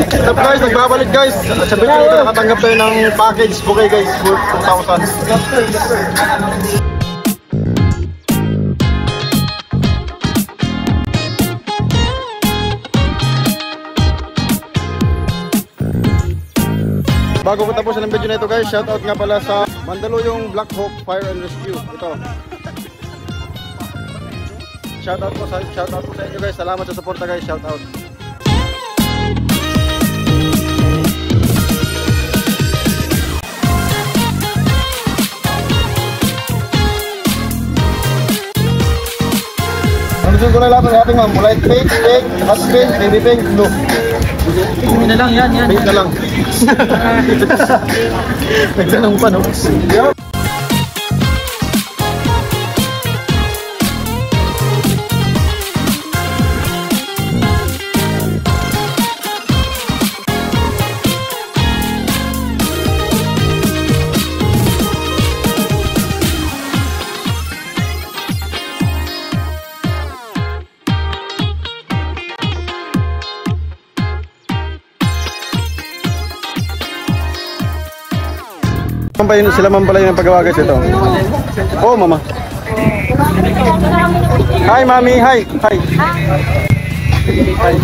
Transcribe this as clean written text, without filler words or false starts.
What's up guys, nagbabalik guys. Sabi ko dito nakatanggap tayo ng package bouquet guys, worth 2,000. Bago ko tapusin ang video na ito guys, shoutout nga pala sa Mandaluyong Black Hawk Fire and Rescue. Ito. Shoutout po sa inyo guys. Salamat sa suporta guys. Shoutout. Ang gusto ko na lahat ng ating ma'am. Light pink, pink, hot pink, baby pink, blue. Pink na lang yan. Pink na lang. Nagtanong pa no? Sila man pala yung paggawa guys ito. Oh mama. Hi mami, hi. Hi. Hi.